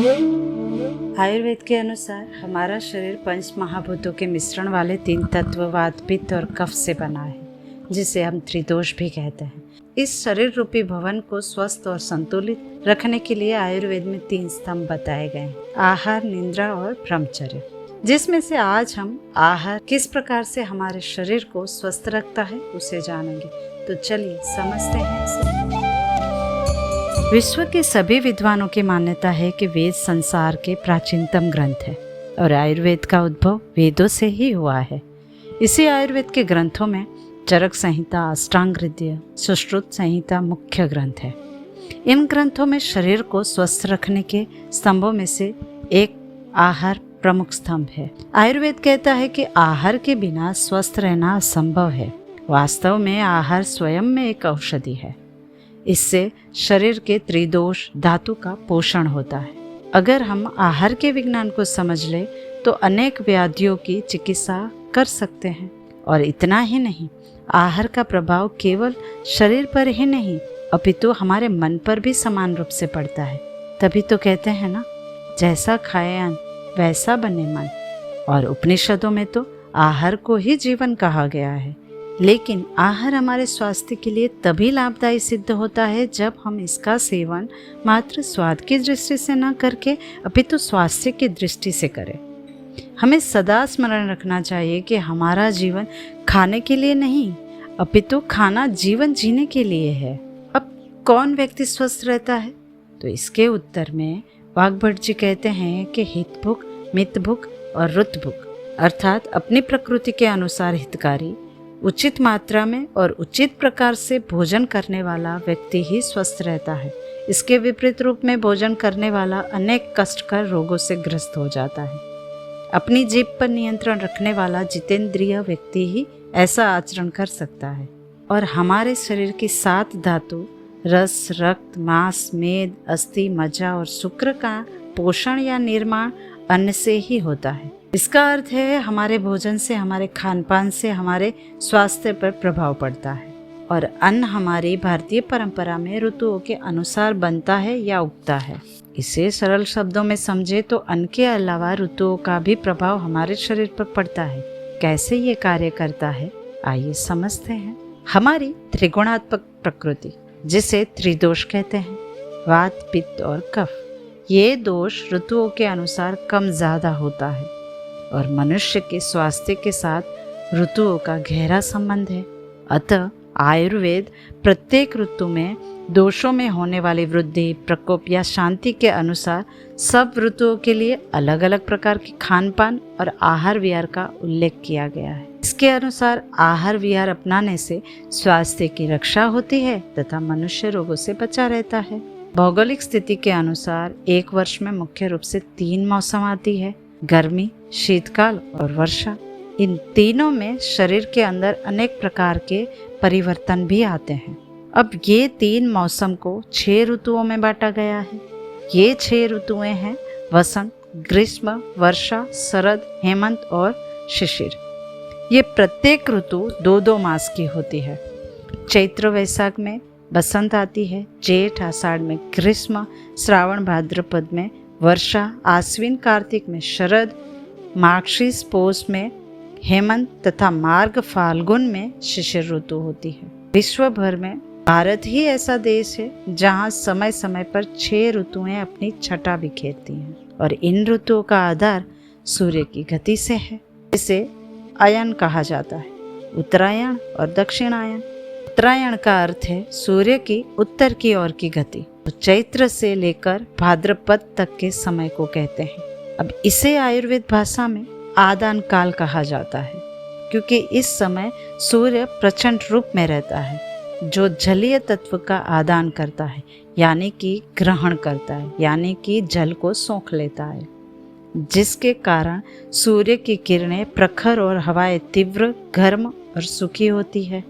आयुर्वेद के अनुसार हमारा शरीर पंच महाभूतों के मिश्रण वाले 3 तत्व वात, पित्त और कफ से बना है, जिसे हम त्रिदोष भी कहते हैं। इस शरीर रूपी भवन को स्वस्थ और संतुलित रखने के लिए आयुर्वेद में 3 स्तंभ बताए गए हैं: आहार, निद्रा और ब्रह्मचर्य। जिसमें से आज हम आहार किस प्रकार से हमारे शरीर को स्वस्थ रखता है उसे जानेंगे। तो चलिए समझते हैं इसे। विश्व के सभी विद्वानों की मान्यता है कि वेद संसार के प्राचीनतम ग्रंथ है और आयुर्वेद का उद्भव वेदों से ही हुआ है। इसी आयुर्वेद के ग्रंथों में चरक संहिता, अष्टांग हृदय, सुश्रुत संहिता मुख्य ग्रंथ है। इन ग्रंथों में शरीर को स्वस्थ रखने के स्तंभों में से एक आहार प्रमुख स्तंभ है। आयुर्वेद कहता है कि आहार के बिना स्वस्थ रहना असंभव है। वास्तव में आहार स्वयं में एक औषधि है। इससे शरीर के त्रिदोष धातु का पोषण होता है। अगर हम आहार के विज्ञान को समझ ले तो अनेक व्याधियों की चिकित्सा कर सकते हैं। और इतना ही नहीं, आहार का प्रभाव केवल शरीर पर ही नहीं अपितु हमारे मन पर भी समान रूप से पड़ता है। तभी तो कहते हैं ना, जैसा खाए अन्न वैसा बने मन। और उपनिषदों में तो आहार को ही जीवन कहा गया है। लेकिन आहार हमारे स्वास्थ्य के लिए तभी लाभदायी सिद्ध होता है जब हम इसका सेवन मात्र स्वाद की दृष्टि से न करके अपितु स्वास्थ्य की दृष्टि से करें। हमें सदा स्मरण रखना चाहिए कि हमारा जीवन खाने के लिए नहीं अपितु खाना जीवन जीने के लिए है। अब कौन व्यक्ति स्वस्थ रहता है? तो इसके उत्तर में वाग्भट जी कहते हैं कि हितभुक, मितभुक और रुतभुक अर्थात अपनी प्रकृति के अनुसार हितकारी, उचित मात्रा में और उचित प्रकार से भोजन करने वाला व्यक्ति ही स्वस्थ रहता है। इसके विपरीत रूप में भोजन करने वाला अनेक कष्टकर रोगों से ग्रस्त हो जाता है। अपनी जीभ पर नियंत्रण रखने वाला जितेंद्रिय व्यक्ति ही ऐसा आचरण कर सकता है। और हमारे शरीर की 7 धातु रस, रक्त, मांस, मेद, अस्थि, मज्जा और शुक्र का पोषण या निर्माण अन्न से ही होता है। इसका अर्थ है हमारे भोजन से, हमारे खान पान से हमारे स्वास्थ्य पर प्रभाव पड़ता है। और अन्न हमारी भारतीय परंपरा में ऋतुओं के अनुसार बनता है या उगता है। इसे सरल शब्दों में समझे तो अन्न के अलावा ऋतुओं का भी प्रभाव हमारे शरीर पर पड़ता है। कैसे ये कार्य करता है, आइए समझते हैं। हमारी त्रिगुणात्मक प्रकृति, जिसे त्रिदोष कहते हैं, वात, पित्त और कफ, ये दोष ऋतुओं के अनुसार कम ज्यादा होता है। और मनुष्य के स्वास्थ्य के साथ ऋतुओं का गहरा संबंध है। अतः आयुर्वेद प्रत्येक ऋतु में दोषों में होने वाली वृद्धि, प्रकोप या शांति के अनुसार सब ऋतुओं के लिए अलग अलग प्रकार के खान पान और आहार विहार का उल्लेख किया गया है। इसके अनुसार आहार विहार अपनाने से स्वास्थ्य की रक्षा होती है तथा मनुष्य रोगों से बचा रहता है। भौगोलिक स्थिति के अनुसार एक वर्ष में मुख्य रूप से 3 मौसम आती है: गर्मी, शीतकाल और वर्षा। इन तीनों में शरीर के अंदर अनेक प्रकार के परिवर्तन भी आते हैं। अब ये 3 मौसम को 6 ऋतुओं में बांटा गया है। ये 6 ऋतुएं हैं वसंत, ग्रीष्म, वर्षा, शरद, हेमंत और शिशिर। ये प्रत्येक ऋतु 2-2 मास की होती है। चैत्र वैशाख में बसंत आती है, जेठ आषाढ़ में ग्रीष्म, श्रावण भाद्रपद में वर्षा, आश्विन कार्तिक में शरद, मार्गशीर्ष पौष में हेमंत तथा मार्ग फाल्गुन में शिशिर ऋतु होती है। विश्व भर में भारत ही ऐसा देश है जहाँ समय समय पर 6 ऋतुएं अपनी छटा बिखेरती हैं। और इन ऋतुओं का आधार सूर्य की गति से है। इसे अयन कहा जाता है, उत्तरायण और दक्षिणायन। उत्तरायण का अर्थ है सूर्य की उत्तर की ओर की गति। तो चैत्र से लेकर भाद्रपद तक के समय को कहते हैं। अब इसे आयुर्वेद भाषा में आदान काल कहा जाता है, क्योंकि इस समय सूर्य प्रचंड रूप में रहता है, जो जलीय तत्व का आदान करता है, यानी कि ग्रहण करता है, यानी कि जल को सोख लेता है, जिसके कारण सूर्य की किरणें प्रखर और हवाएं तीव्र, गर्म और सूखी होती है।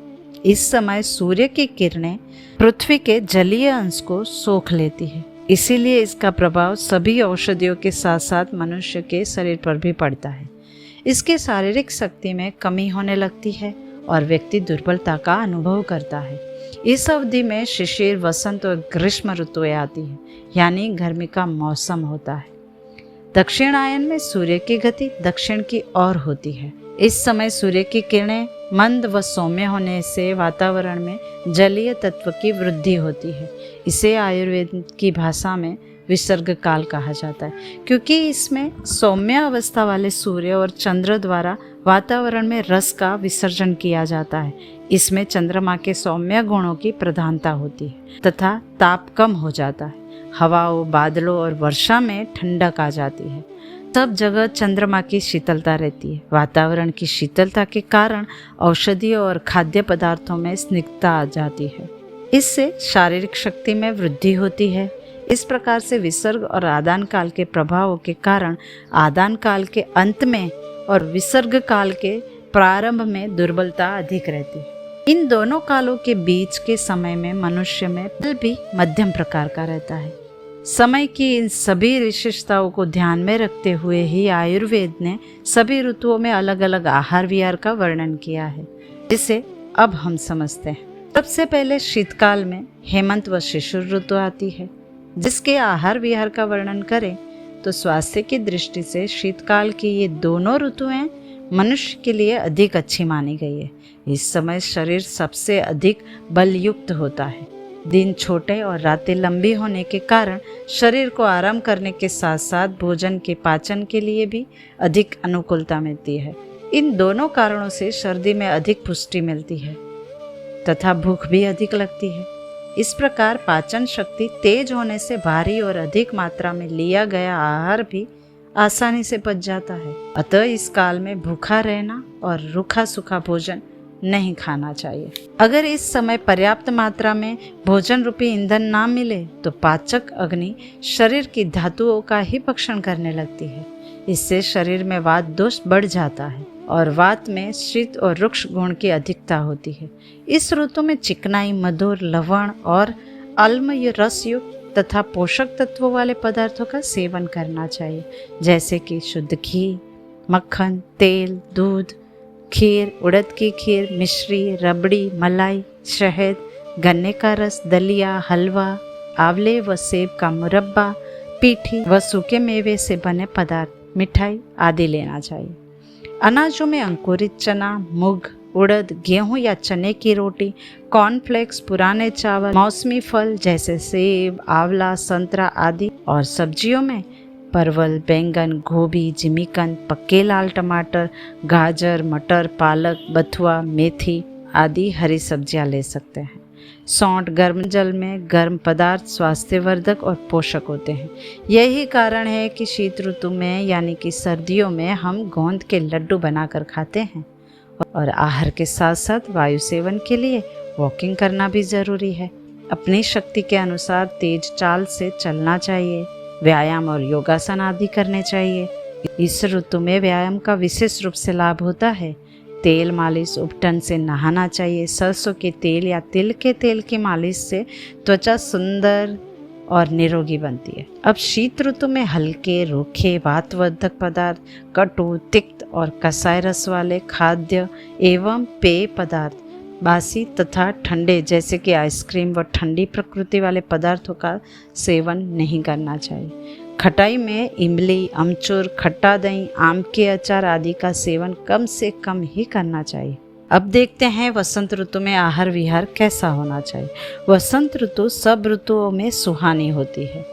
इस समय सूर्य की किरणें पृथ्वी के जलीय अंश को सोख लेती है। इसीलिए इसका प्रभाव सभी औषधियों के साथ साथ मनुष्य के शरीर पर भी पड़ता है। इसके शारीरिक शक्ति में कमी होने लगती है और व्यक्ति दुर्बलता का अनुभव करता है। इस अवधि में शिशिर, वसंत और ग्रीष्म ऋतुएं आती हैं, यानी गर्मी का मौसम होता है। दक्षिणायन में सूर्य की गति दक्षिण की ओर होती है। इस समय सूर्य की किरणें मंद व सौम्य होने से वातावरण में जलीय तत्व की वृद्धि होती है। इसे आयुर्वेद की भाषा में विसर्ग काल कहा जाता है, क्योंकि इसमें सौम्य अवस्था वाले सूर्य और चंद्र द्वारा वातावरण में रस का विसर्जन किया जाता है। इसमें चंद्रमा के सौम्य गुणों की प्रधानता होती है तथा ताप कम हो जाता है। हवाओं, बादलों और वर्षा में ठंडक आ जाती है। सब जगह चंद्रमा की शीतलता रहती है। वातावरण की शीतलता के कारण औषधियों और खाद्य पदार्थों में स्निग्धता आ जाती है। इससे शारीरिक शक्ति में वृद्धि होती है। इस प्रकार से विसर्ग और आदान काल के प्रभावों के कारण आदान काल के अंत में और विसर्ग काल के प्रारंभ में दुर्बलता अधिक रहती है। इन दोनों कालों के बीच के समय में मनुष्य में बल भी मध्यम प्रकार का रहता है। समय की इन सभी विशेषताओं को ध्यान में रखते हुए ही आयुर्वेद ने सभी ऋतुओं में अलग अलग आहार विहार का वर्णन किया है, जिसे अब हम समझते हैं। सबसे पहले शीतकाल में हेमंत व शिशिर ऋतु आती है। जिसके आहार विहार का वर्णन करें तो स्वास्थ्य की दृष्टि से शीतकाल की ये दोनों ऋतुएं मनुष्य के लिए अधिक अच्छी मानी गई है। इस समय शरीर सबसे अधिक बलयुक्त होता है। दिन छोटे और रातें लंबी होने के कारण शरीर को आराम करने के साथ साथ भोजन के पाचन के लिए भी अधिक अनुकूलता मिलती है। इन दोनों कारणों से सर्दी में अधिक पुष्टि मिलती है तथा भूख भी अधिक लगती है। इस प्रकार पाचन शक्ति तेज होने से भारी और अधिक मात्रा में लिया गया आहार भी आसानी से पच जाता है। अतः इस काल में भूखा रहना और रूखा सूखा भोजन नहीं खाना चाहिए। अगर इस समय पर्याप्त मात्रा में भोजन रूपी ईंधन ना मिले तो पाचक अग्नि शरीर की धातुओं का ही भक्षण करने लगती है। इससे शरीर में वात दोष बढ़ जाता है और वात में शीत और रुक्ष गुण की अधिकता होती है। इस ऋतु में चिकनाई, मधुर, लवण और अम्ल रसयुक्त तथा पोषक तत्वों वाले पदार्थों का सेवन करना चाहिए, जैसे कि शुद्ध घी, मक्खन, तेल, दूध, खीर, उड़द की खीर, मिश्री, रबड़ी, मलाई, शहद, गन्ने का रस, दलिया, हलवा, आंवले व सेब का मुरब्बा, पीठी व सूखे मेवे से बने पदार्थ, मिठाई आदि लेना चाहिए। अनाजों में अंकुरित चना, मूंग, उड़द, गेहूं या चने की रोटी, कॉर्नफ्लेक्स, पुराने चावल, मौसमी फल जैसे सेब, आंवला, संतरा आदि, और सब्जियों में परवल, बैंगन, गोभी, जिमीकंद, पक्के लाल टमाटर, गाजर, मटर, पालक, बथुआ, मेथी आदि हरी सब्जियां ले सकते हैं। सौंठ गर्म जल में गर्म पदार्थ स्वास्थ्यवर्धक और पोषक होते हैं। यही कारण है कि शीत ऋतु में यानी कि सर्दियों में हम गोंद के लड्डू बनाकर खाते हैं। और आहार के साथ साथ वायु सेवन के लिए वॉकिंग करना भी ज़रूरी है। अपनी शक्ति के अनुसार तेज चाल से चलना चाहिए। व्यायाम और योगासन आदि करने चाहिए। इस ऋतु में व्यायाम का विशेष रूप से लाभ होता है। तेल मालिश, उपटन से नहाना चाहिए। सरसों के तेल या तिल के तेल की मालिश से त्वचा सुंदर और निरोगी बनती है। अब शीत ऋतु में हल्के, रूखे, वातवर्धक पदार्थ, कटु, तिक्त और कसाय रस वाले खाद्य एवं पेय पदार्थ, बासी तथा ठंडे जैसे कि आइसक्रीम व ठंडी प्रकृति वाले पदार्थों का सेवन नहीं करना चाहिए। खटाई में इमली, अमचूर, खट्टा दही, आम के अचार आदि का सेवन कम से कम ही करना चाहिए। अब देखते हैं वसंत ऋतु में आहार विहार कैसा होना चाहिए। वसंत ऋतु सब ऋतुओं में सुहानी होती है।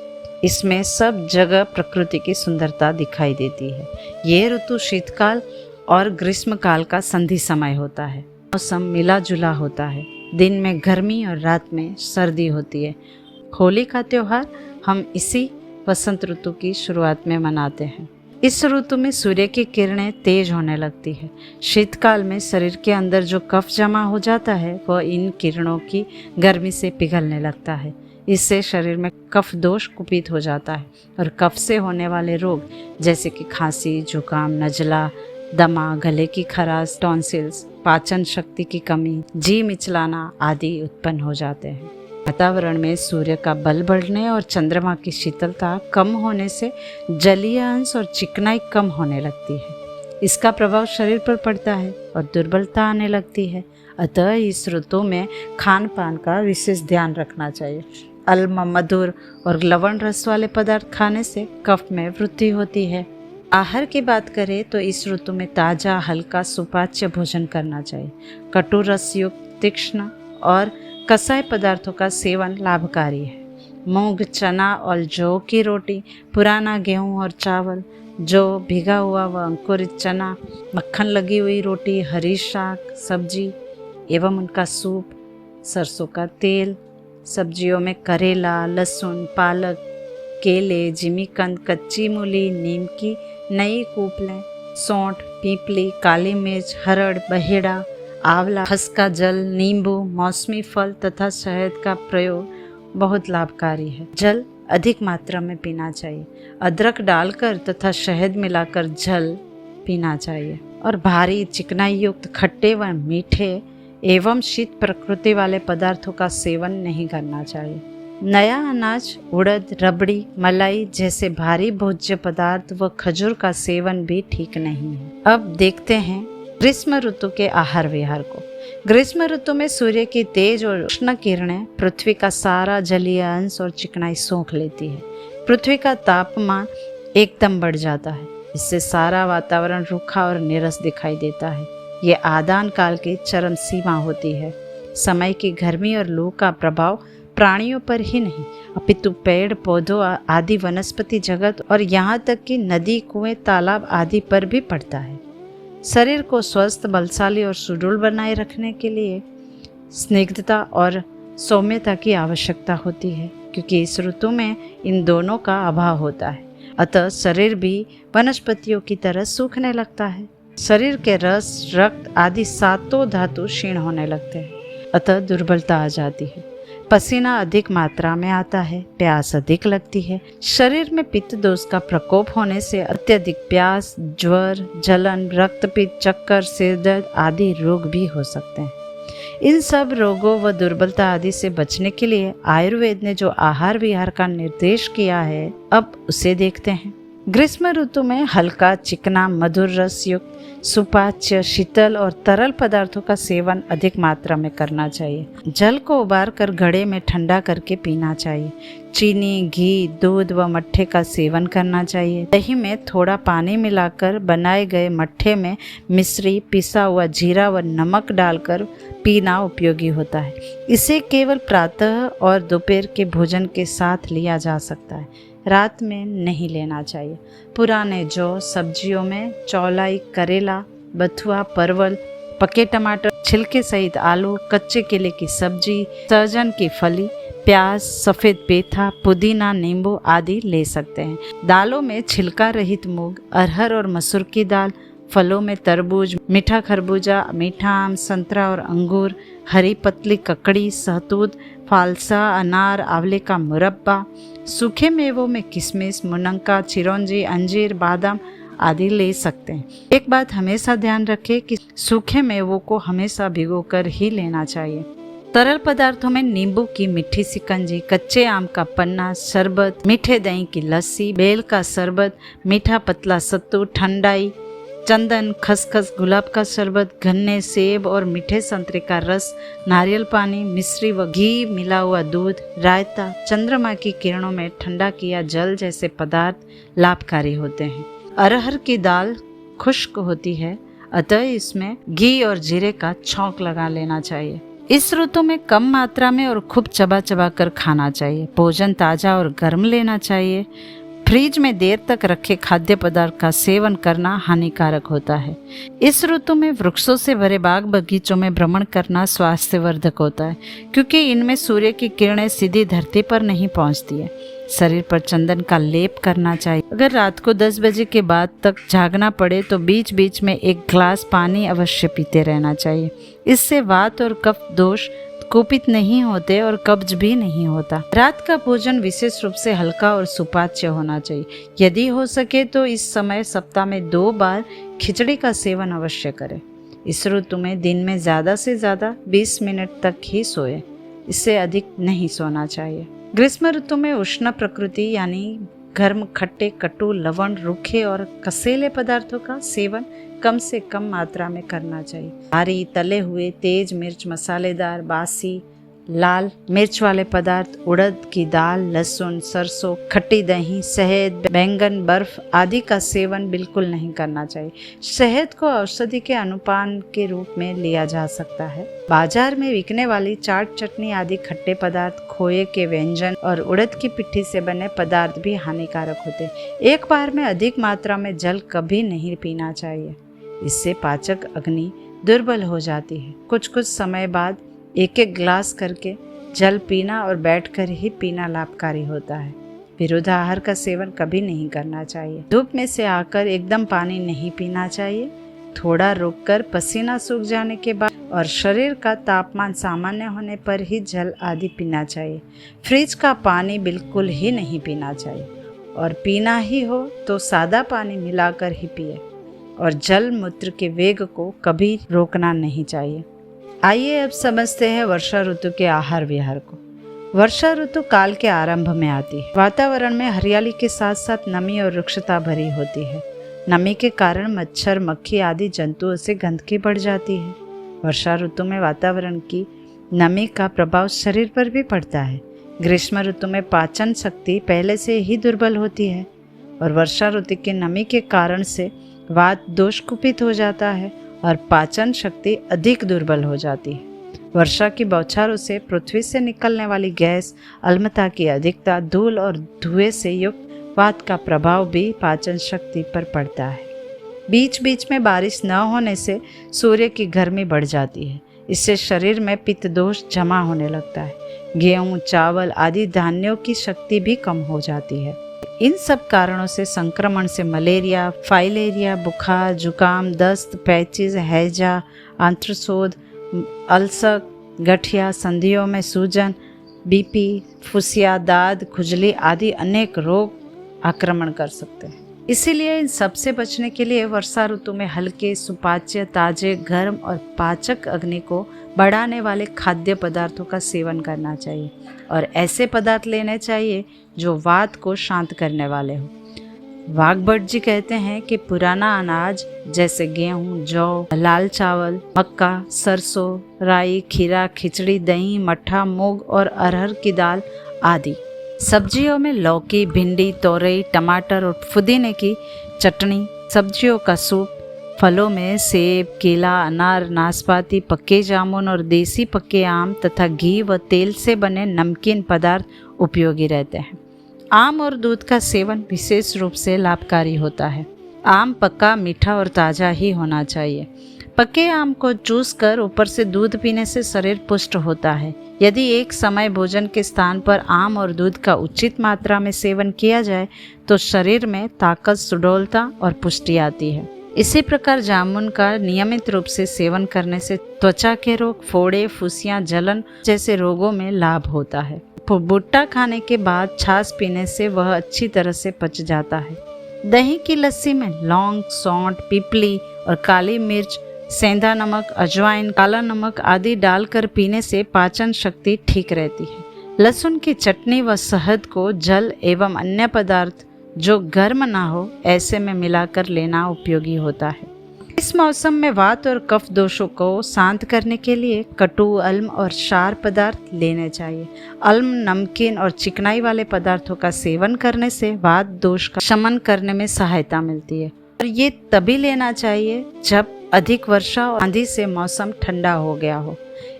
इसमें सब जगह प्रकृति की सुंदरता दिखाई देती है। ये ऋतु शीतकाल और ग्रीष्मकाल का संधि समय होता है। मौसम मिला जुला होता है। दिन में गर्मी और रात में सर्दी होती है। होली का त्यौहार हम इसी वसंत ऋतु की शुरुआत में मनाते हैं। इस ऋतु में सूर्य की किरणें तेज होने लगती है। शीतकाल में शरीर के अंदर जो कफ जमा हो जाता है वह इन किरणों की गर्मी से पिघलने लगता है। इससे शरीर में कफ दोष कुपित हो जाता है और कफ से होने वाले रोग जैसे कि खांसी, जुकाम, नजला, दमा, गले की खराश, टॉन्सिल्स, पाचन शक्ति की कमी, जी मिचलाना आदि उत्पन्न हो जाते हैं। वातावरण में सूर्य का बल बढ़ने और चंद्रमा की शीतलता कम होने से जलीय अंश और चिकनाई कम होने लगती है। इसका प्रभाव शरीर पर पड़ता है और दुर्बलता आने लगती है। अतः इस ऋतु में खान पान का विशेष ध्यान रखना चाहिए। अल्म, मधुर और लवण रस वाले पदार्थ खाने से कफ में वृद्धि होती है। आहार की बात करें तो इस ऋतु में ताज़ा, हल्का, सुपाच्य भोजन करना चाहिए। कटु रस युक्त, तीक्ष्ण और कसाय पदार्थों का सेवन लाभकारी है। मूंग, चना और जौ की रोटी, पुराना गेहूं और चावल, जौ, भिगा हुआ व अंकुरित चना, मक्खन लगी हुई रोटी, हरी शाक, सब्जी एवं उनका सूप, सरसों का तेल, सब्जियों में करेला, लहसुन, पालक, केले, जिमीकंद, कच्ची मूली, नीम की नई कूपलें, सौंठ, पीपली, काली मिर्च, हरड़, बहेड़ा, आंवला, खसका जल, नींबू, मौसमी फल तथा शहद का प्रयोग बहुत लाभकारी है। जल अधिक मात्रा में पीना चाहिए। अदरक डालकर तथा शहद मिलाकर जल पीना चाहिए और भारी, चिकनाई युक्त, खट्टे व मीठे एवं शीत प्रकृति वाले पदार्थों का सेवन नहीं करना चाहिए। नया अनाज, उड़द, रबड़ी, मलाई जैसे भारी भोज्य पदार्थ व खजूर का सेवन भी ठीक नहीं है। अब देखते हैं ग्रीष्म ऋतु के आहार विहार को। ग्रीष्म ऋतु में सूर्य की तेज और उष्ण किरणें पृथ्वी का सारा जलीय अंश और चिकनाई सोख लेती है। पृथ्वी का तापमान एकदम बढ़ जाता है। इससे सारा वातावरण रूखा और नीरस दिखाई देता है। ये आदान काल की चरम सीमा होती है। समय की गर्मी और लू का प्रभाव प्राणियों पर ही नहीं अपितु पेड़ पौधों आदि वनस्पति जगत और यहाँ तक कि नदी, कुएं, तालाब आदि पर भी पड़ता है। शरीर को स्वस्थ, बलशाली और सुदृढ़ बनाए रखने के लिए स्निग्धता और सौम्यता की आवश्यकता होती है, क्योंकि इस ऋतु में इन दोनों का अभाव होता है। अतः शरीर भी वनस्पतियों की तरह सूखने लगता है। शरीर के रस, रक्त आदि सातों धातु क्षीण होने लगते हैं। अतः दुर्बलता आ जाती है। पसीना अधिक मात्रा में आता है, प्यास अधिक लगती है। शरीर में पित्त दोष का प्रकोप होने से अत्यधिक प्यास, ज्वर, जलन, रक्तपित्त, चक्कर, सिरदर्द आदि रोग भी हो सकते हैं। इन सब रोगों व दुर्बलता आदि से बचने के लिए आयुर्वेद ने जो आहार विहार का निर्देश किया है, अब उसे देखते हैं। ग्रीष्म ऋतु में हल्का, चिकना, मधुर रस युक्त, सुपाच्य, शीतल और तरल पदार्थों का सेवन अधिक मात्रा में करना चाहिए। जल को उबाल कर घड़े में ठंडा करके पीना चाहिए। चीनी, घी, दूध व मट्ठे का सेवन करना चाहिए। दही में थोड़ा पानी मिलाकर बनाए गए मट्ठे में मिश्री, पिसा हुआ जीरा व नमक डालकर पीना उपयोगी होता है। इसे केवल प्रातः और दोपहर के भोजन के साथ लिया जा सकता है, रात में नहीं लेना चाहिए। पुराने जौ, सब्जियों में चौलाई, करेला, बथुआ, परवल, पके टमाटर, छिलके सहित आलू, कच्चे केले की सब्जी, सहजन की फली, प्याज, सफ़ेद पेठा, पुदीना, नींबू आदि ले सकते हैं। दालों में छिलका रहित मूंग, अरहर और मसूर की दाल, फलों में तरबूज, मीठा खरबूजा, मीठा आम, संतरा और अंगूर, हरी पतली ककड़ी, सहतूत, फालसा, अनार, आंवले का मुरब्बा, सूखे मेवों में किशमिश, मुनक्का, चिरौंजी, अंजीर, बादाम आदि ले सकते हैं। एक बात हमेशा ध्यान रखें कि सूखे मेवों को हमेशा भिगोकर ही लेना चाहिए। तरल पदार्थों में नींबू की मीठी शिकंजी, कच्चे आम का पन्ना, शरबत, मीठे दही की लस्सी, बेल का शरबत, मीठा पतला सत्तू, ठंडाई, चंदन, खसखस, गुलाब का शरबत, गन्ने, सेब और मीठे संतरे का रस, नारियल पानी, मिश्री व घी मिला हुआ दूध, रायता, चंद्रमा की किरणों में ठंडा किया जल जैसे पदार्थ लाभकारी होते हैं। अरहर की दाल खुश्क होती है, अतः इसमें घी और जीरे का छौंक लगा लेना चाहिए। इस ऋतु में कम मात्रा में और खूब चबा चबा कर खाना चाहिए। भोजन ताज़ा और गर्म लेना चाहिए। फ्रिज में देर तक रखे खाद्य पदार्थ का सेवन करना हानिकारक होता है। इस ऋतु में वृक्षों से भरे बाग बगीचों में भ्रमण करना स्वास्थ्यवर्धक होता है, क्योंकि इनमें सूर्य की किरणें सीधी धरती पर नहीं पहुंचती है। शरीर पर चंदन का लेप करना चाहिए। अगर रात को 10 बजे के बाद तक जागना पड़े तो बीच बीच में 1 गिलास पानी अवश्य पीते रहना चाहिए। इससे वात और कफ दोष कुपित नहीं होते और कब्ज भी नहीं होता। रात का भोजन विशेष रूप से हल्का और सुपाच्य होना चाहिए। यदि हो सके तो इस समय सप्ताह में 2 बार खिचड़ी का सेवन अवश्य करें। इस ऋतु में दिन में ज़्यादा से ज़्यादा 20 मिनट तक ही सोए, इससे अधिक नहीं सोना चाहिए। ग्रीष्म ऋतु में उष्ण प्रकृति यानी गर्म, खट्टे, कटु, लवण, रूखे और कसेले पदार्थों का सेवन कम से कम मात्रा में करना चाहिए। भारी तले हुए, तेज मिर्च, मसालेदार, बासी, लाल मिर्च वाले पदार्थ, उड़द की दाल, लहसुन, सरसों, खट्टी दही, शहद, बैंगन, बर्फ आदि का सेवन बिल्कुल नहीं करना चाहिए। शहद को औषधि के अनुपान के रूप में लिया जा सकता है। बाजार में बिकने वाली चाट, चटनी आदि खट्टे पदार्थ, खोए के व्यंजन और उड़द की पिट्ठी से बने पदार्थ भी हानिकारक होते हैं। एक बार में अधिक मात्रा में जल कभी नहीं पीना चाहिए, इससे पाचक अग्नि दुर्बल हो जाती है। कुछ कुछ समय बाद एक एक ग्लास करके जल पीना और बैठकर ही पीना लाभकारी होता है। विरुद्ध आहार का सेवन कभी नहीं करना चाहिए। धूप में से आकर एकदम पानी नहीं पीना चाहिए। थोड़ा रुककर पसीना सूख जाने के बाद और शरीर का तापमान सामान्य होने पर ही जल आदि पीना चाहिए। फ्रिज का पानी बिल्कुल ही नहीं पीना चाहिए और पीना ही हो तो सादा पानी मिलाकर ही पिए और जल मूत्र के वेग को कभी रोकना नहीं चाहिए। आइए अब समझते हैं वर्षा ऋतु के आहार विहार को। वर्षा ऋतु काल के आरंभ में आती है। वातावरण में हरियाली के साथ साथ नमी और वृक्षता भरी होती है। नमी के कारण मच्छर, मक्खी आदि जंतुओं से गंदगी बढ़ जाती है। वर्षा ऋतु में वातावरण की नमी का प्रभाव शरीर पर भी पड़ता है। ग्रीष्म ऋतु में पाचन शक्ति पहले से ही दुर्बल होती है और वर्षा ऋतु की नमी के कारण से वात दोष कुपित हो जाता है और पाचन शक्ति अधिक दुर्बल हो जाती है। वर्षा की बौछारों से पृथ्वी से निकलने वाली गैस, अम्लता की अधिकता, धूल और धुएं से युक्त वात का प्रभाव भी पाचन शक्ति पर पड़ता है। बीच बीच में बारिश न होने से सूर्य की गर्मी बढ़ जाती है। इससे शरीर में पित्त दोष जमा होने लगता है। गेहूं, चावल आदि धान्यों की शक्ति भी कम हो जाती है। इन सब कारणों से संक्रमण से मलेरिया, फाइलेरिया, बुखार, जुकाम, दस्त, पैचिस, हैजा, आंत्रशोथ, अल्सर, गठिया, संधियों में सूजन, बीपी, फुसिया, दाद, खुजली आदि अनेक रोग आक्रमण कर सकते हैं। इसीलिए इन सबसे बचने के लिए वर्षा ऋतु में हल्के, सुपाच्य, ताजे, गर्म और पाचक अग्नि को बढ़ाने वाले खाद्य पदार्थों का सेवन करना चाहिए और ऐसे पदार्थ लेने चाहिए जो वात को शांत करने वाले हो। वाघभट जी कहते हैं कि पुराना अनाज जैसे गेहूं, जौ, लाल चावल, मक्का, सरसों, राई, खीरा, खिचड़ी, दही, मट्ठा, मूंग और अरहर की दाल आदि। सब्जियों में लौकी, भिंडी, तोरई, टमाटर और पुदीने की चटनी, सब्जियों का सूप, फलों में सेब, केला, अनार, नाशपाती, पक्के जामुन और देसी पक्के आम तथा घी व तेल से बने नमकीन पदार्थ उपयोगी रहते हैं। आम और दूध का सेवन विशेष रूप से लाभकारी होता है। आम पक्का, मीठा और ताज़ा ही होना चाहिए। पके आम को चूस कर ऊपर से दूध पीने से शरीर पुष्ट होता है। यदि एक समय भोजन के स्थान पर आम और दूध का उचित मात्रा में सेवन किया जाए तो शरीर में ताकत, सुडौलता और पुष्टि आती है। इसी प्रकार जामुन का नियमित रूप से सेवन करने से त्वचा के रोग, फोड़े, फुसियाँ, जलन जैसे रोगों में लाभ होता है। भुट्टा खाने के बाद छाछ पीने से वह अच्छी तरह से पच जाता है। दही की लस्सी में लौंग, सौंठ, पीपली और काली मिर्च, सेंधा नमक, अजवाइन, काला नमक आदि डालकर पीने से पाचन शक्ति ठीक रहती है। लहसुन की चटनी व शहद को जल एवं अन्य पदार्थ जो गर्म ना हो ऐसे में मिलाकर लेना उपयोगी होता है। इस मौसम में वात और कफ दोषों को शांत करने के लिए कटु, अल्म और क्षार पदार्थ लेने चाहिए। अल्म, नमकीन और चिकनाई वाले पदार्थों का सेवन करने से वात दोष का शमन करने में सहायता मिलती है और ये तभी लेना चाहिए जब अधिक वर्षा और आंधी से मौसम ठंडा हो गया हो।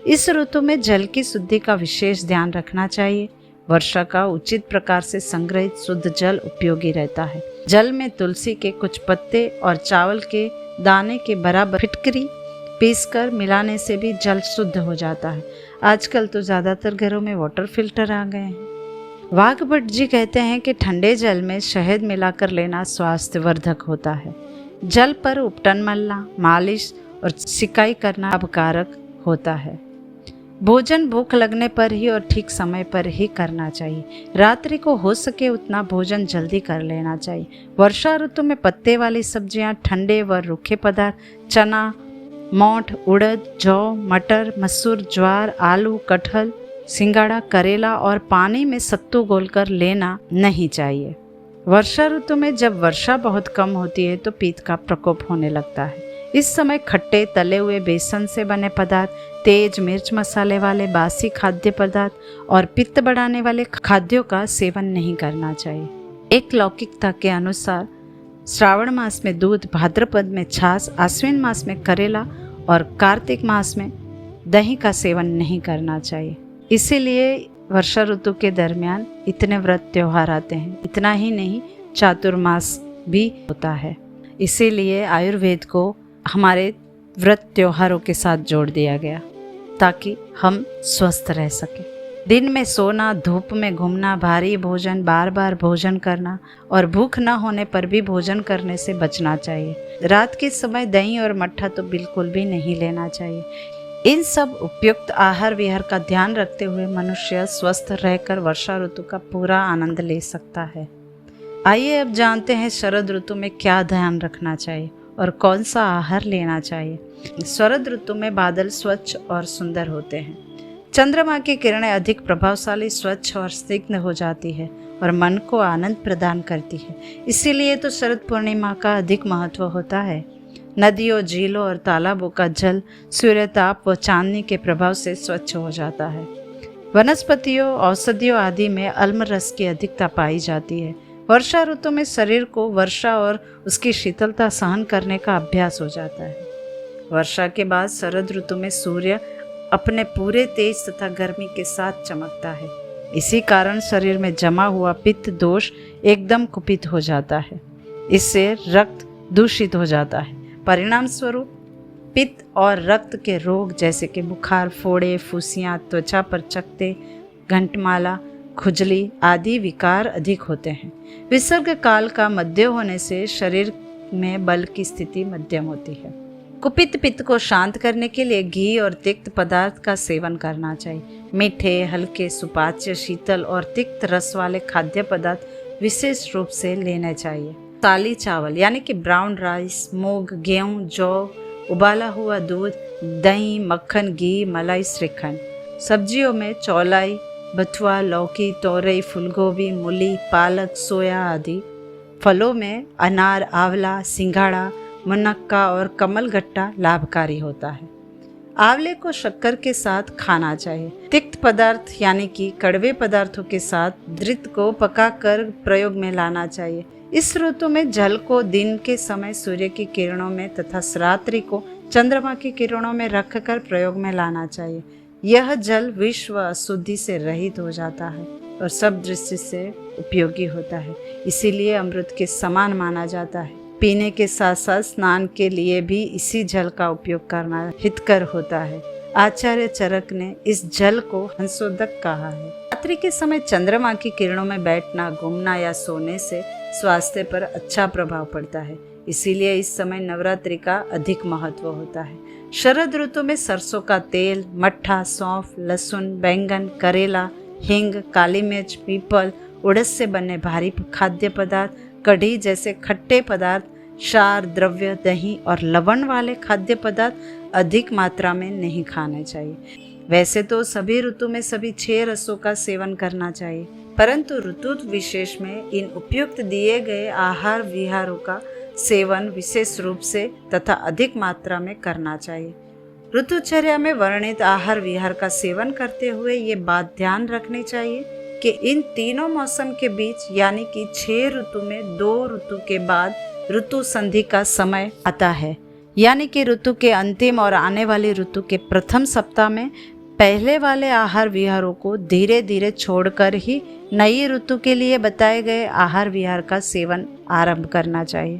इस ऋतु में जल की शुद्धि का विशेष ध्यान रखना चाहिए। वर्षा का उचित प्रकार से संग्रहित शुद्ध जल उपयोगी रहता है। जल में तुलसी के कुछ पत्ते और चावल के दाने के बराबर फिटकरी पीसकर मिलाने से भी जल शुद्ध हो जाता है। आजकल तो ज़्यादातर घरों में वाटर फिल्टर आ गए हैं। वाघभट जी कहते हैं कि ठंडे जल में शहद मिलाकर लेना स्वास्थ्यवर्धक होता है। जल पर उपटन मलना, मालिश और सिकाई करना लाभकारक होता है। भोजन भूख लगने पर ही और ठीक समय पर ही करना चाहिए। रात्रि को हो सके उतना भोजन जल्दी कर लेना चाहिए। वर्षा ऋतु में पत्ते वाली सब्जियां, ठंडे व रूखे पदार्थ, चना, मोठ, उड़द, जौ, मटर, मसूर, ज्वार, आलू, कटहल, सिंगाड़ा, करेला और पानी में सत्तू घोलकर लेना नहीं चाहिए। वर्षा ऋतु में जब वर्षा बहुत कम होती है तो पित्त का प्रकोप होने लगता है। इस समय खट्टे तले हुए बेसन से बने पदार्थ, तेज मिर्च मसाले वाले बासी खाद्य पदार्थ और पित्त बढ़ाने वाले खाद्यों का सेवन नहीं करना चाहिए। एक लौकिकता के अनुसार श्रावण मास में दूध, भाद्रपद में छाछ, आश्विन मास में करेला और कार्तिक मास में दही का सेवन नहीं करना चाहिए। इसीलिए वर्षा ऋतु के दरमियान इतने व्रत त्योहार आते हैं। इतना ही नहीं, चातुर्मास भी होता है। इसीलिए आयुर्वेद को हमारे व्रत त्योहारों के साथ जोड़ दिया गया ताकि हम स्वस्थ रह सकें। दिन में सोना, धूप में घूमना, भारी भोजन, बार बार भोजन करना और भूख न होने पर भी भोजन करने से बचना चाहिए। रात के समय दही और मट्ठा तो बिल्कुल भी नहीं लेना चाहिए। इन सब उपयुक्त आहार विहार का ध्यान रखते हुए मनुष्य स्वस्थ रहकर वर्षा ऋतु का पूरा आनंद ले सकता है। आइए अब जानते हैं शरद ऋतु में क्या ध्यान रखना चाहिए और कौन सा आहार लेना चाहिए। शरद ऋतु में बादल स्वच्छ और सुंदर होते हैं। चंद्रमा की किरणें अधिक प्रभावशाली, स्वच्छ और स्निग्ध हो जाती है और मन को आनंद प्रदान करती है। इसीलिए तो शरद पूर्णिमा का अधिक महत्व होता है। नदियों, झीलों और तालाबों का जल सूर्यताप व चांदनी के प्रभाव से स्वच्छ हो जाता है। वनस्पतियों, औषधियों आदि में अम्ल रस की अधिकता पाई जाती है। वर्षा ऋतु में शरीर को वर्षा और उसकी शीतलता सहन करने का अभ्यास हो जाता है। वर्षा के बाद शरद ऋतु में सूर्य अपने पूरे तेज तथा गर्मी के साथ चमकता है। इसी कारण शरीर में जमा हुआ पित्त दोष एकदम कुपित हो जाता है। इससे रक्त दूषित हो जाता है। परिणाम स्वरूप पित्त और रक्त के रोग जैसे कि बुखार, फोड़े, फुंसियाँ, त्वचा पर चकत्ते, घंटमाला, खुजली आदि विकार अधिक होते हैं। विसर्ग काल का मध्य होने से शरीर में बल की स्थिति मध्यम होती है। कुपित पित्त को शांत करने के लिए घी और तिक्त पदार्थ का सेवन करना चाहिए। मीठे, हल्के, सुपाच्य, शीतल और तिक्त रस वाले खाद्य पदार्थ विशेष रूप से लेने चाहिए। काली चावल यानी कि ब्राउन राइस, मूंग, गेहूं, जौ, उबाला हुआ दूध, दही, मक्खन, घी, मलाई, श्रीखंड। सब्जियों में चौलाई, बथुआ, लौकी, तोरई, फूलगोभी, मूली, पालक, सोया आदि। फलों में अनार, आंवला, सिंघाड़ा, मुनक्का और कमलगट्टा लाभकारी होता है। आंवले को शक्कर के साथ खाना चाहिए। तिक्त पदार्थ यानी कि कड़वे पदार्थों के साथ घृत को पकाकर प्रयोग में लाना चाहिए। इस ऋतु में जल को दिन के समय सूर्य की किरणों में तथा रात्रि को चंद्रमा की किरणों में रखकर प्रयोग में लाना चाहिए। यह जल विश्व अशुद्धि से रहित हो जाता है और सब दृष्टि से उपयोगी होता है। इसीलिए अमृत के समान माना जाता है। पीने के साथ साथ स्नान के लिए भी इसी जल का उपयोग करना हितकर होता है। आचार्य चरक ने इस जल को हंसोदक कहा है। रात्रि के समय चंद्रमा की किरणों में बैठना, घूमना या सोने से स्वास्थ्य पर अच्छा प्रभाव पड़ता है। इसीलिए इस समय नवरात्रि का अधिक महत्व होता है। शरद ऋतु में सरसों का तेल, मट्ठा, सौंफ, लहसुन, बैंगन, करेला, हींग, काली मिर्च, पीपल, उड़द से बने भारी खाद्य पदार्थ, कढ़ी जैसे खट्टे पदार्थ, क्षार द्रव्य, दही और लवण वाले खाद्य पदार्थ अधिक मात्रा में नहीं खाने चाहिए। वैसे तो सभी ऋतु में सभी 6 रसों का सेवन करना चाहिए, परंतु ऋतु विशेष में इन उपयुक्त दिए गए आहार विहारों का सेवन विशेष रूप से तथा अधिक मात्रा में करना चाहिए। ऋतुचर्या में वर्णित आहार विहार का सेवन करते हुए ये बात ध्यान रखनी चाहिए कि इन तीनों मौसम के बीच यानी कि 6 ऋतु में 2 ऋतु के बाद ऋतु संधि का समय आता है, यानी कि ऋतु के अंतिम और आने वाली ऋतु के प्रथम सप्ताह में पहले वाले आहार विहारों को धीरे धीरे छोड़कर ही नई ऋतु के लिए बताए गए आहार विहार का सेवन आरंभ करना चाहिए।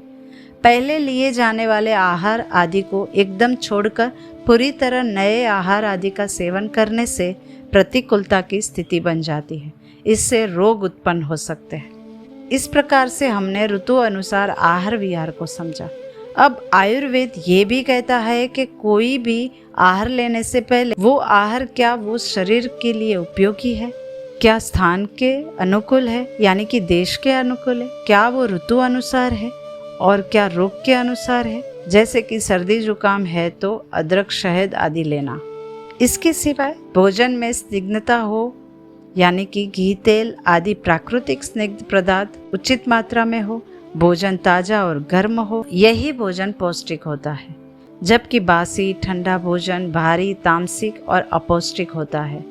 पहले लिए जाने वाले आहार आदि को एकदम छोड़कर पूरी तरह नए आहार आदि का सेवन करने से प्रतिकूलता की स्थिति बन जाती है। इससे रोग उत्पन्न हो सकते हैं। इस प्रकार से हमने ऋतु अनुसार आहार विहार को समझा। अब आयुर्वेद ये भी कहता है कि कोई भी आहार लेने से पहले वो आहार क्या वो शरीर के लिए उपयोगी है, क्या स्थान के अनुकूल है यानी कि देश के अनुकूल है, क्या वो ऋतु अनुसार है और क्या रोग के अनुसार है। जैसे कि सर्दी जुकाम है तो अदरक, शहद आदि लेना। इसके सिवाय भोजन में स्निग्धता हो यानी कि घी, तेल आदि प्राकृतिक स्निग्ध पदार्थ उचित मात्रा में हो, भोजन ताज़ा और गर्म हो, यही भोजन पौष्टिक होता है। जबकि बासी ठंडा भोजन भारी, तामसिक और अपौष्टिक होता है।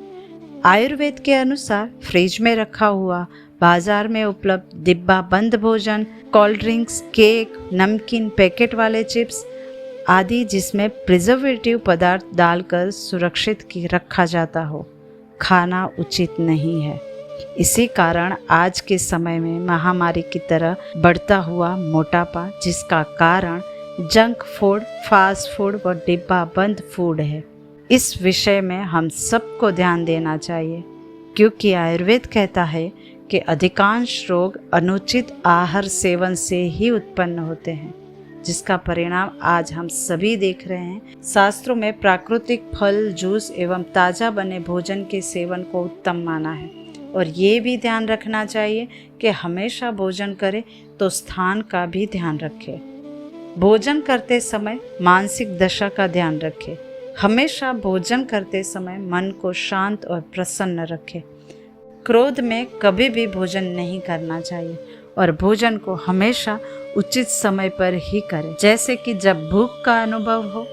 आयुर्वेद के अनुसार फ्रिज में रखा हुआ, बाजार में उपलब्ध डिब्बा बंद भोजन, कोल्ड ड्रिंक्स, केक, नमकीन, पैकेट वाले चिप्स आदि जिसमें प्रिजर्वेटिव पदार्थ डालकर सुरक्षित की रखा जाता हो, खाना उचित नहीं है। इसी कारण आज के समय में महामारी की तरह बढ़ता हुआ मोटापा, जिसका कारण जंक फूड, फास्ट फूड व डिब्बा बंद फूड है। इस विषय में हम सबको ध्यान देना चाहिए, क्योंकि आयुर्वेद कहता है कि अधिकांश रोग अनुचित आहार सेवन से ही उत्पन्न होते हैं, जिसका परिणाम आज हम सभी देख रहे हैं। शास्त्रों में प्राकृतिक फल, जूस एवं ताज़ा बने भोजन के सेवन को उत्तम माना है। और ये भी ध्यान रखना चाहिए कि हमेशा भोजन करें तो स्थान का भी ध्यान रखें। भोजन करते समय मानसिक दशा का ध्यान रखें। हमेशा भोजन करते समय मन को शांत और प्रसन्न रखें। क्रोध में कभी भी भोजन नहीं करना चाहिए और भोजन को हमेशा उचित समय पर ही करें। जैसे कि जब भूख का अनुभव हो,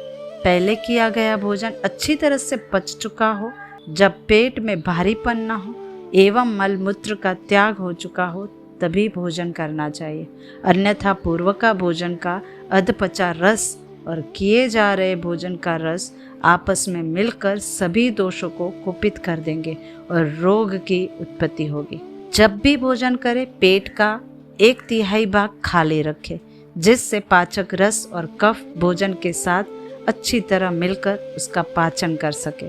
पहले किया गया भोजन अच्छी तरह से पच चुका हो, जब पेट में भारीपन न हो एवं मल मूत्र का त्याग हो चुका हो, तभी भोजन करना चाहिए। अन्यथा पूर्व का भोजन का अधपचा रस और किए जा रहे भोजन का रस आपस में मिलकर सभी दोषों को कुपित कर देंगे और रोग की उत्पत्ति होगी। जब भी भोजन करें, पेट का 1/3 भाग खाली रखें, जिससे पाचक रस और कफ भोजन के साथ अच्छी तरह मिलकर उसका पाचन कर सके।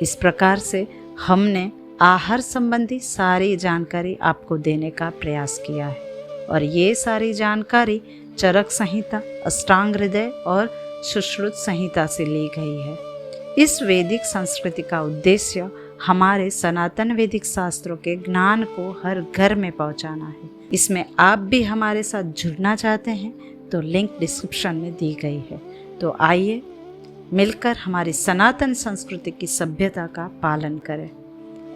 इस प्रकार से हमने आहार संबंधी सारी जानकारी आपको देने का प्रयास किया है और ये सारी जानकारी चरक संहिता, अष्टांग हृदय और सुश्रुत संहिता से ली गई है। इस वैदिक संस्कृति का उद्देश्य हमारे सनातन वैदिक शास्त्रों के ज्ञान को हर घर में पहुंचाना है। इसमें आप भी हमारे साथ जुड़ना चाहते हैं तो लिंक डिस्क्रिप्शन में दी गई है। तो आइए मिलकर हमारी सनातन संस्कृति की सभ्यता का पालन करें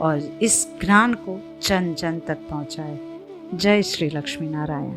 और इस ज्ञान को जन जन तक पहुंचाएं। जय श्री लक्ष्मी नारायण।